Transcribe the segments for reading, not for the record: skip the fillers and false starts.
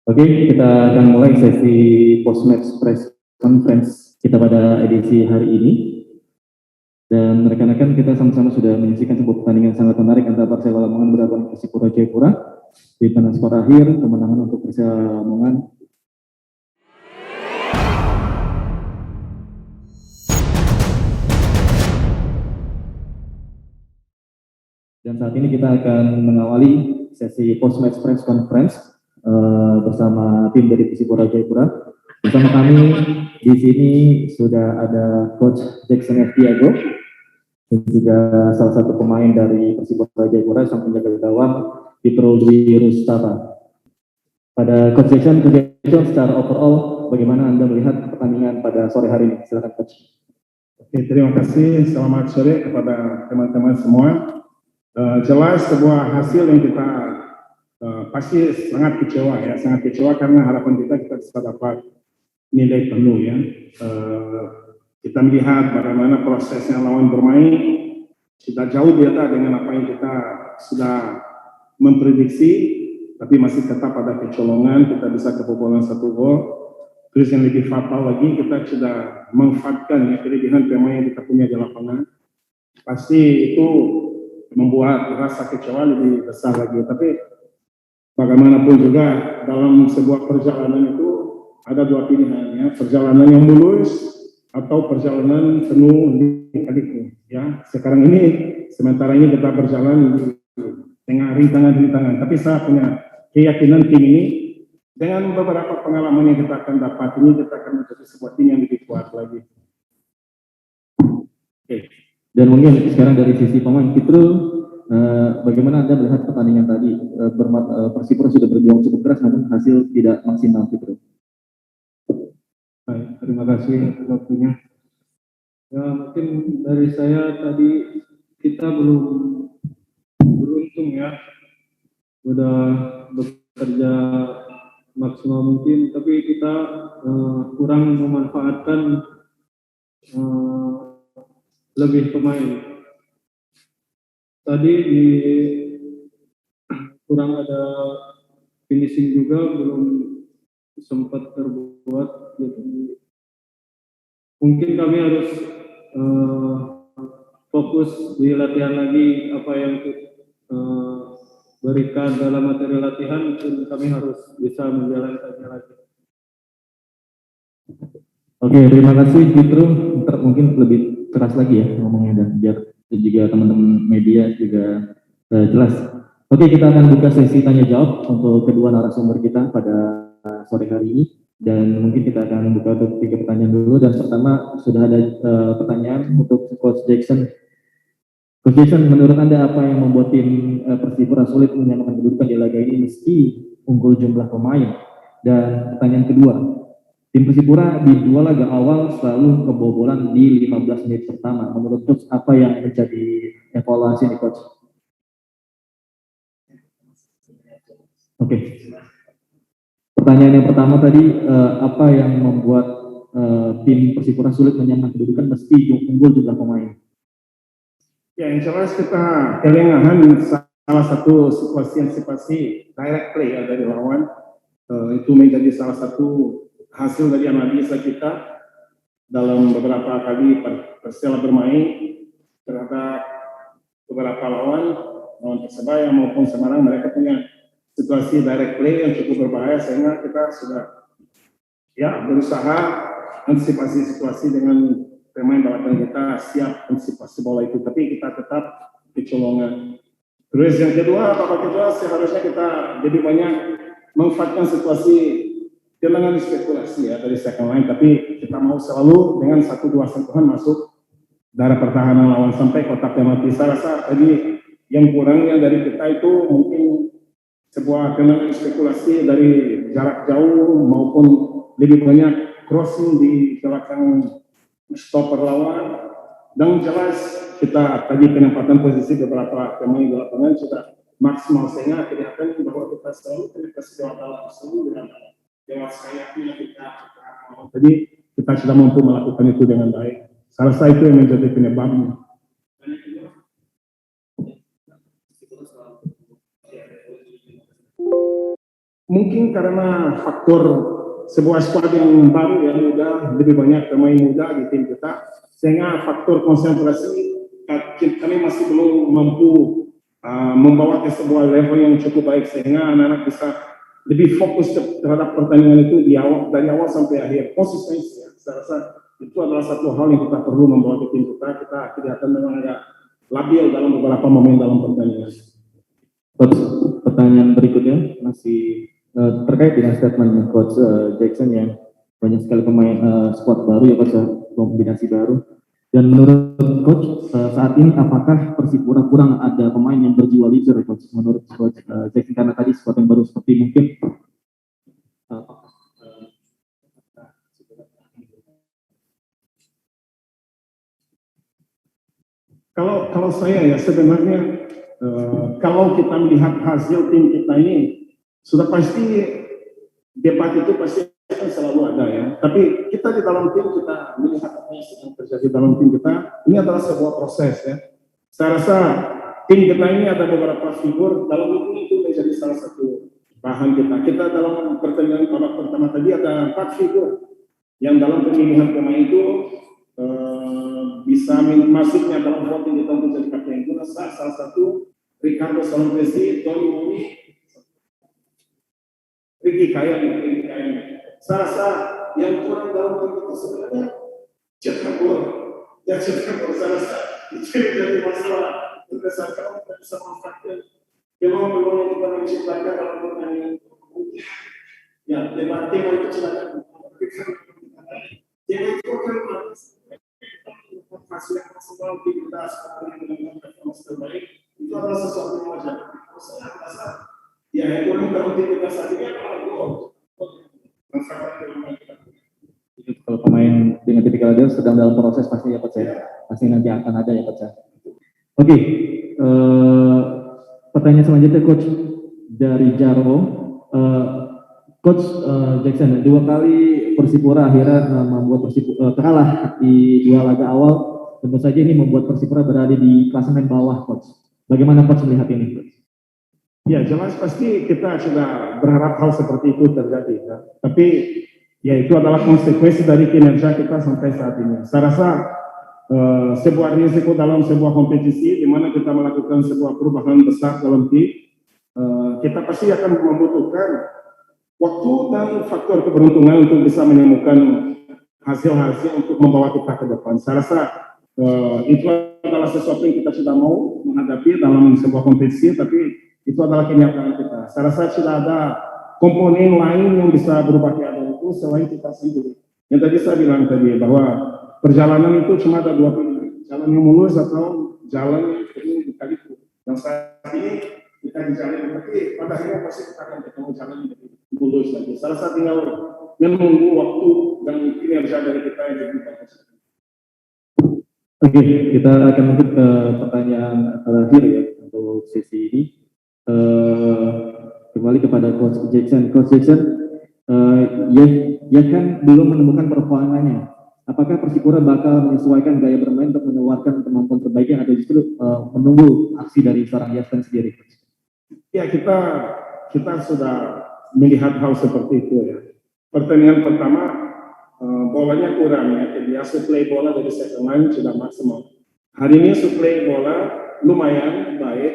Oke, kita akan mulai sesi post-match press conference kita pada edisi hari ini. Dan rekan-rekan, kita sama-sama sudah menyaksikan sebuah pertandingan sangat menarik antara Persela Lamongan berhadapan Persipura Jayapura. Di mana skor akhir, kemenangan untuk Persela Lamongan. Dan saat ini kita akan mengawali sesi post-match press conference bersama tim dari Persipura Jayapura. Bersama kami di sini sudah ada Coach Jackson F. Diago dan juga salah satu pemain dari Persipura Jayapura, sang penjaga gawang Fitro Dwi Rustapa. Pada Coach Jackson secara overall bagaimana Anda melihat pertandingan pada sore hari ini? Silakan Coach. Oke, terima kasih. Selamat sore kepada teman-teman semua. Jelas sebuah hasil yang kita pasti sangat kecewa ya, sangat kecewa karena harapan kita bisa dapat nilai penuh ya. Kita melihat bagaimana prosesnya lawan bermain sudah jauh beda dengan apa yang kita sudah memprediksi, tapi masih tetap ada kecolongan, kita bisa kebobolan 1 gol. Terus yang lebih fatal lagi, kita sudah memanfaatkan ya, kelebihan pemain yang kita punya di lapangan. Pasti itu membuat rasa kecewa lebih besar lagi. Tapi bagaimanapun juga dalam sebuah perjalanan itu ada 2 pilihan ya, perjalanan yang mulus atau perjalanan penuh liku ya. Sekarang ini sementara ini kita berjalan di tengah rintangan-rintangan, tapi saya punya keyakinan tim ini dengan beberapa pengalaman yang kita akan dapat ini, kita akan menjadi sebuah tim yang lebih kuat lagi. Oke. Dan mungkin sekarang dari sisi pemain Fitro, bagaimana Anda melihat pertandingan tadi? Persipura sudah berjuang cukup keras namun hasil tidak maksimal, Fitro. Baik, terima kasih waktunya. Ya, mungkin dari saya tadi kita belum beruntung ya, udah bekerja maksimal mungkin, tapi kita kurang memanfaatkan lebih pemain. Tadi kurang ada finishing juga, belum sempat terbuat gitu. Mungkin kami harus fokus di latihan lagi, apa yang berikan dalam materi latihan, mungkin kami harus bisa menjalankannya lagi. Oke, terima kasih Fitro. Mungkin lebih keras lagi ya ngomongnya dan biar juga teman-teman media juga jelas. Oke, kita akan buka sesi tanya jawab untuk kedua narasumber kita pada sore hari ini, dan mungkin kita akan buka untuk 3 pertanyaan dulu. Dan pertama sudah ada pertanyaan untuk Coach Jackson. Coach Jackson, menurut Anda apa yang membuat tim Persipura sulit menyamakan kedudukan di laga ini meski unggul jumlah pemain? Dan pertanyaan kedua, tim Persipura di 2 laga awal selalu kebobolan di 15 menit pertama. Menurut Coach, apa yang menjadi evaluasi nih Coach? Oke. Pertanyaan yang pertama tadi, apa yang membuat tim Persipura sulit menyamakan kedudukan meski unggul jumlah pemain? Ya, yang jelas kita kelengahan salah satu situasi direct play ya, dari lawan. Itu menjadi salah satu hasil dari analisa kita dalam beberapa kali Persela bermain terhadap beberapa lawan Persebaya maupun Semarang. Mereka punya situasi direct play yang cukup berbahaya, sehingga kita sudah ya berusaha antisipasi situasi dengan pemain belakang kita, siap antisipasi bola itu, tapi kita tetap kecolongan. Terus yang kedua, babak kedua seharusnya kita lebih banyak memanfaatkan situasi kehilangan spekulasi ya dari second line, tapi kita mau selalu dengan 1-2 sentuhan masuk dari pertahanan lawan sampai kotak penalti. Saya rasa tadi yang kurangnya dari kita itu mungkin sebuah kehilangan spekulasi dari jarak jauh maupun lebih banyak crossing di belakang stopper lawan. Dan jelas kita tadi penempatan posisi beberapa pemain di lapangan sudah maksimal, sehingga kelihatan bahwa kita selalu kasih jawab langsung dengan sayap yang kita. Jadi kita sudah mampu melakukan itu dengan baik. Saya rasa itu yang menjadi penyebabnya. mungkin karena faktor sebuah squad yang baru yang muda, lebih banyak pemain muda di tim kita, sehingga faktor konsentrasi kami masih belum mampu membawa ke sebuah level yang cukup baik sehingga anak-anak bisa lebih fokus terhadap pertandingan itu dari awal sampai akhir. Konsistensi, saya rasa itu adalah satu hal yang kita perlu membawa ke tim kita. Kita kelihatan memang agak labil dalam beberapa momen dalam pertandingan. Coach, pertanyaan berikutnya masih terkait dengan statement Coach Jackson yang banyak sekali pemain squad baru ya Coach, kombinasi baru. Dan menurut Coach saat ini apakah Persipura kurang ada pemain yang berjiwa leader Coach? Menurut Coach Jackson karena tadi squad yang baru seperti mungkin kalau saya ya sebenarnya kalau kita melihat hasil tim kita ini sudah pasti debat itu pasti akan selalu ada ya. Tapi kita di dalam tim kita melihat apa yang sedang terjadi dalam tim kita. Ini adalah sebuah proses ya. Saya rasa tim kita ini ada beberapa figur dalam itu menjadi salah satu bahan kita. Kita dalam pertandingan babak pertama tadi ada 4 figur yang dalam pemilihan pemain itu bisa masuknya dalam voting kita untuk jadi kapten. Itu salah satu Ricardo Salompresi, Tony Moni, Ricky Kaya. Saya rasa yang kurang dalam tim itu sebenarnya cetak gol. Yang cetak gol saya rasa itu menjadi masalah. Berdasarkan kita bisa memanfaatkan peluang-peluang yang kita menciptakan dalam pertandingan. Ya, tema itu silakan. Tema itu kan hasil yang maksimal kita sekarang dengan performance terbaik itu adalah sesuatu yang wajar. Saya rasa ya yang kurang dalam tim kita saat ini adalah gol. Kalau pemain dengan tipikal dia sedang dalam proses pasti ya Coach ya. Pasti nanti akan ada ya Coach ya. Oke, pertanyaan selanjutnya Coach dari Jarwo. Coach Jackson, 2 kali Persipura akhirnya membuat Persipura kalah di 2 laga awal. Tentu saja ini membuat Persipura berada di klasemen bawah Coach. Bagaimana Coach melihat ini Coach? Ya jelas pasti kita sudah berharap hal seperti itu terjadi ya. Tapi ya itu adalah konsekuensi dari kinerja kita sampai saat ini. Saya rasa sebuah risiko dalam sebuah kompetisi di mana kita melakukan sebuah perubahan besar dalam tim, kita pasti akan membutuhkan waktu dan faktor keberuntungan untuk bisa menemukan hasil-hasil untuk membawa kita ke depan. Saya rasa itu adalah sesuatu yang kita sudah mau menghadapi dalam sebuah kompetisi, tapi itu adalah kenyataan kita. Saya rasa sudah ada komponen lain yang bisa berubah keadaan itu selain kita sendiri. Yang tadi saya bilang tadi bahwa perjalanan itu cuma ada 2 pilihan, jalan yang mulus atau jalan yang penuh lika-liku. Dan saat ini kita di jalan, tapi pada akhirnya pasti kita akan ketemu jalan yang lebih mulus lagi. Saya rasa tinggal menunggu waktu dan kinerja dari kita yang diberikan. Oke, kita akan lanjut ke pertanyaan terakhir ya untuk sesi ini. Kembali kepada Coach Jackson. Coach Jackson, ya kan belum menemukan performanya. Apakah Persipura bakal menyesuaikan gaya bermain untuk menawarkan kemampuan terbaiknya atau justru menunggu aksi dari seorang Yaskan sendiri? Ya kita sudah melihat hal seperti itu ya. Pertandingan pertama bolanya kurang ya, jadi suplai bola dari second line sudah maksimal. Hari ini suplai bola lumayan baik,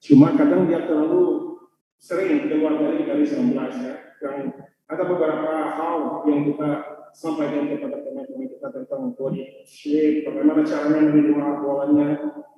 cuma kadang dia terlalu sering keluar dari garis 16 ya. Yang ada beberapa hal yang kita sampaikan kepada pemain-pemain kita tentang body shape, bagaimana caranya menerima bolanya.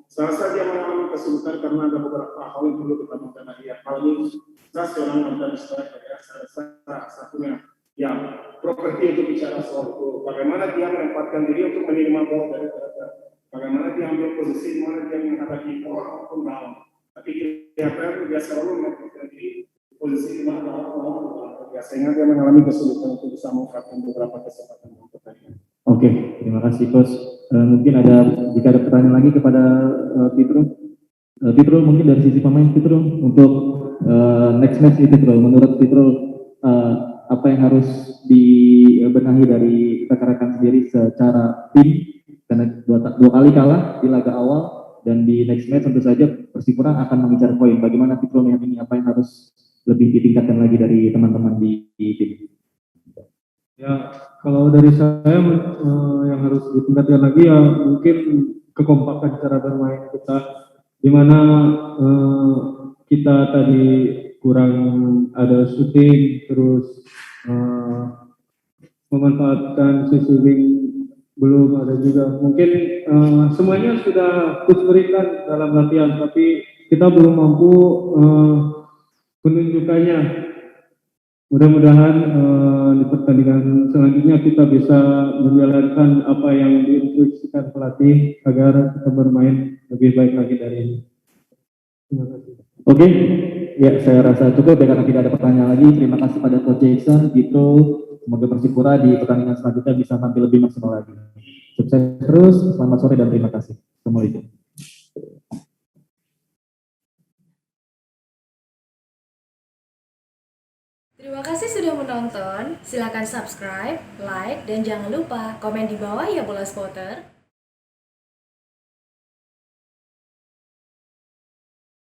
Saya rasa dia mengalami kesulitan karena ada beberapa hal yang perlu kita mengenai. Hal ini saya seorang mantan striker ya, saya rasa satunya yang properti untuk bicara soal itu. Bagaimana dia menempatkan diri untuk menerima bola dari mereka. Bagaimana dia ambil posisi, mana dia menghadapi bola maupun down. Tapi dia selalu menempatkan diri posisi di mana bola sehingga dia mengalami kesulitan untuk bisa mengungkapkan beberapa kesempatan untuk pertandingan. Oke, terima kasih Coach. Mungkin jika ada pertanyaan lagi kepada Pitro. Pitro mungkin dari sisi pemain Pitro untuk next match itu Pitro. Menurut Pitro apa yang harus dibenahi dari rekan-rekan sendiri secara tim karena dua kali kalah di laga awal dan di next match tentu saja Persipura akan mengincar poin. Bagaimana Pitro melihat ini, apa yang harus lebih ditingkatkan lagi dari teman-teman di tim? Ya, kalau dari saya yang harus ditingkatkan lagi ya mungkin kekompakan cara bermain kita, di mana kita tadi kurang ada shooting, terus memanfaatkan sisi wing belum ada juga. Mungkin semuanya sudah coach berikan dalam latihan, tapi kita belum mampu menunjukkannya. Mudah-mudahan di pertandingan selanjutnya kita bisa menjalankan apa yang diinstruksikan pelatih agar kita bermain lebih baik lagi dari ini. Terima kasih. Oke, ya saya rasa cukup ya karena tidak ada pertanyaan lagi. Terima kasih pada Coach Jackson, Gito. Semoga Persipura di pertandingan selanjutnya bisa tampil lebih maksimal lagi. Sukses terus, selamat sore dan terima kasih. Assalamualaikum. Terima kasih sudah menonton. Silakan subscribe, like, dan jangan lupa komen di bawah ya Bola Spotter.